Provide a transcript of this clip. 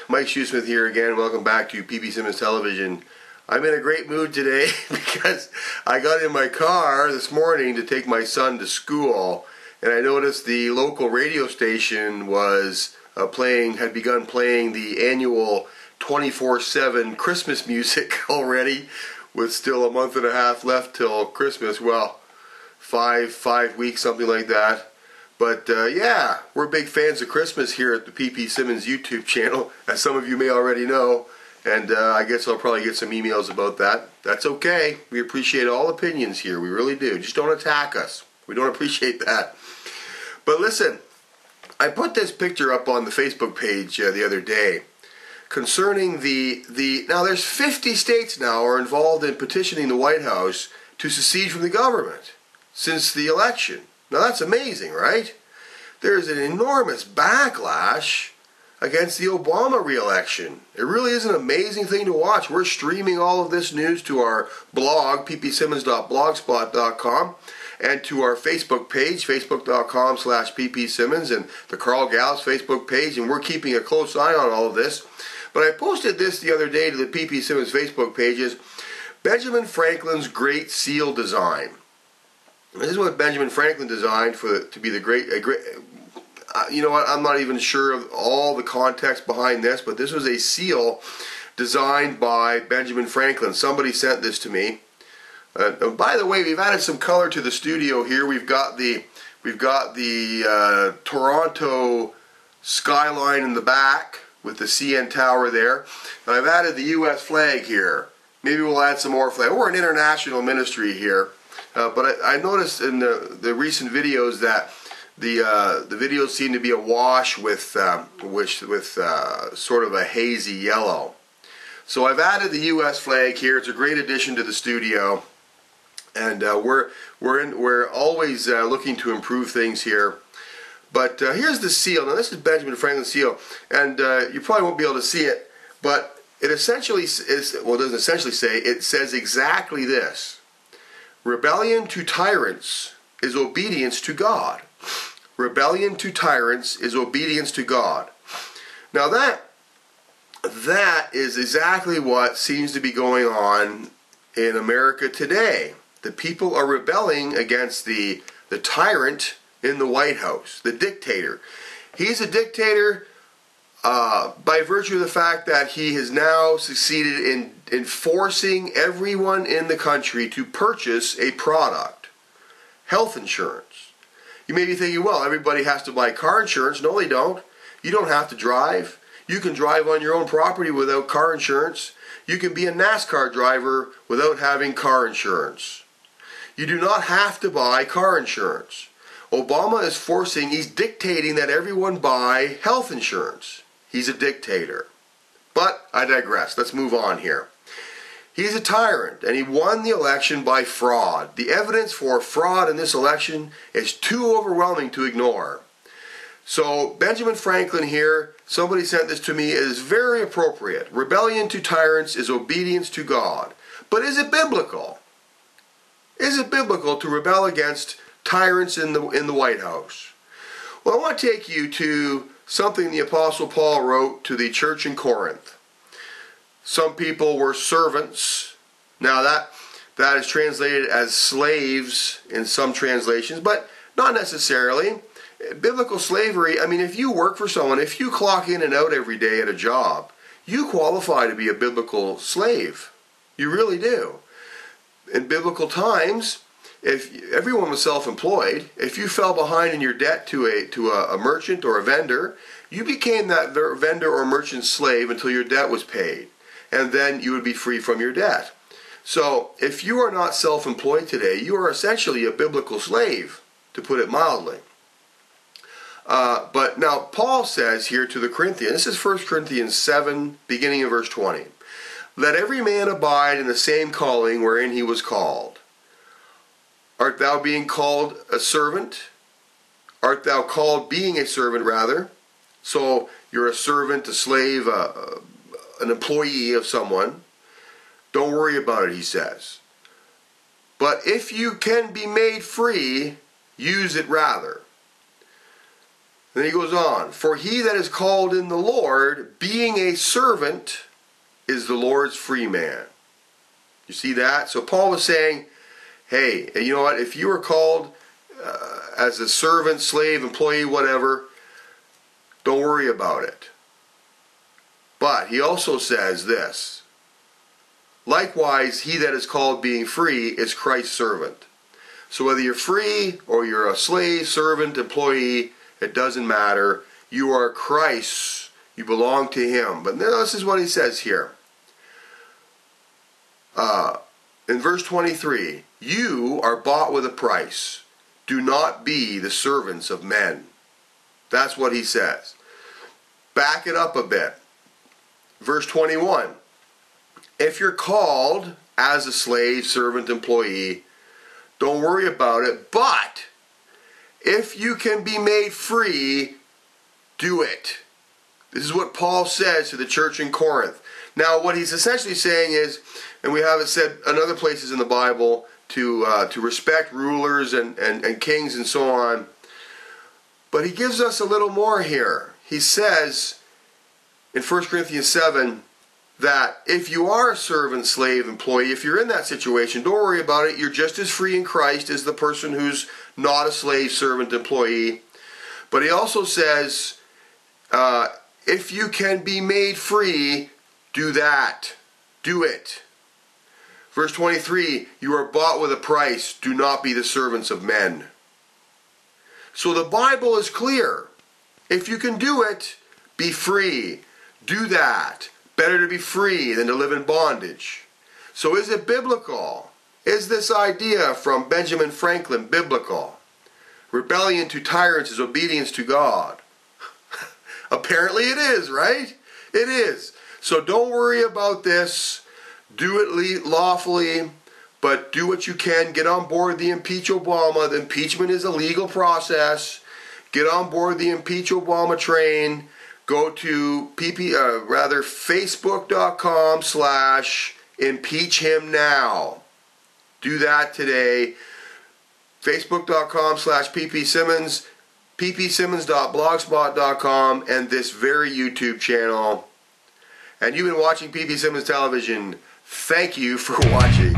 Mike Shoesmith here again. Welcome back to PP Simmons Television. I'm in a great mood today because I got in my car this morning to take my son to school, and I noticed the local radio station was had begun playing the annual 24/7 Christmas music already, with still a month and a half left till Christmas. Well, five weeks, something like that. But yeah, we're big fans of Christmas here at the PP Simmons YouTube channel, as some of you may already know. And I guess I'll probably get some emails about that. That's okay. We appreciate all opinions here. We really do. Just don't attack us. We don't appreciate that. But listen, I put this picture up on the Facebook page the other day concerning now there's 50 states now are involved in petitioning the White House to secede from the government since the election. Now that's amazing, right? There's an enormous backlash against the Obama re-election. It really is an amazing thing to watch. We're streaming all of this news to our blog, ppsimmons.blogspot.com, and to our Facebook page, facebook.com/ppsimmons, and the Carl Gallups Facebook page, and we're keeping a close eye on all of this. But I posted this the other day to the PP Simmons Facebook pages, Benjamin Franklin's Great Seal design. This is what Benjamin Franklin designed to be the great. You know what? I'm not even sure of all the context behind this, but this was a seal designed by Benjamin Franklin. Somebody sent this to me. By the way, we've added some color to the studio here. We've got the Toronto skyline in the back with the CN Tower there, and I've added the U.S. flag here. Maybe we'll add some more flag. We're an international ministry here. But I noticed in the recent videos that the videos seem to be awash with sort of a hazy yellow. So I've added the U.S. flag here. It's a great addition to the studio, and we're always looking to improve things here. But here's the seal. Now this is Benjamin Franklin's seal, and you probably won't be able to see it, but it essentially is, well, it doesn't essentially say, it says exactly this: rebellion to tyrants is obedience to God. Rebellion to tyrants is obedience to God. Now that is exactly what seems to be going on in America today. The people are rebelling against the tyrant in the White House, the dictator. He's a dictator by virtue of the fact that he has now succeeded in forcing everyone in the country to purchase a product, health insurance. You may be thinking, well, everybody has to buy car insurance. No, they don't. You don't have to drive. You can drive on your own property without car insurance. You can be a NASCAR driver without having car insurance. You do not have to buy car insurance. Obama is he's dictating that everyone buy health insurance. He's a dictator. But I digress. Let's move on here. He's a tyrant, and he won the election by fraud. The evidence for fraud in this election is too overwhelming to ignore. So Benjamin Franklin here, somebody sent this to me, is very appropriate. Rebellion to tyrants is obedience to God. But is it biblical? Is it biblical to rebel against tyrants in the White House? Well, I want to take you to something the Apostle Paul wrote to the church in Corinth. Some people were servants. Now that is translated as slaves in some translations, but not necessarily. Biblical slavery, I mean, if you work for someone, if you clock in and out every day at a job, you qualify to be a biblical slave. You really do. In biblical times, if everyone was self-employed, if you fell behind in your debt to a merchant or a vendor, you became that vendor or merchant slave until your debt was paid. And then you would be free from your debt. So if you are not self-employed today, you are essentially a biblical slave, to put it mildly. But now Paul says here to the Corinthians, this is 1 Corinthians 7, beginning in verse 20. Let every man abide in the same calling wherein he was called. Art thou being called a servant? Art thou called being a servant, rather? So you're a servant, a slave, an employee of someone. Don't worry about it, he says. But if you can be made free, use it rather. Then he goes on, for he that is called in the Lord, being a servant, is the Lord's free man. You see that? So Paul was saying, hey, you know what? If you are called as a servant, slave, employee, whatever, don't worry about it. But he also says this, likewise, he that is called being free is Christ's servant. So whether you're free or you're a slave, servant, employee, it doesn't matter. You are Christ's. You belong to him. But this is what he says here. In verse 23, you are bought with a price. Do not be the servants of men. That's what he says. Back it up a bit. Verse 21, if you're called as a slave, servant, employee, don't worry about it. But if you can be made free, do it. This is what Paul says to the church in Corinth. Now, what he's essentially saying is, and we have it said in other places in the Bible, to respect rulers and kings and so on. But he gives us a little more here. He says in 1 Corinthians 7 that if you are a servant, slave, employee, if you're in that situation, don't worry about it. You're just as free in Christ as the person who's not a slave, servant, employee. But he also says, if you can be made free, do that. Do it. Verse 23, you are bought with a price. Do not be the servants of men. So the Bible is clear. If you can do it, be free. Do that. Better to be free than to live in bondage. So is it biblical? Is this idea from Benjamin Franklin biblical? Rebellion to tyrants is obedience to God. Apparently it is, right? It is. So don't worry about this. Do it lawfully, but do what you can. Get on board the impeach Obama. The impeachment is a legal process. Get on board the impeach Obama train. Go to facebook.com/impeachhimnow. Do that today. Facebook.com/ppsimmons, ppsimmons.blogspot.com, and this very YouTube channel. And you've been watching PP Simmons Television. Thank you for watching.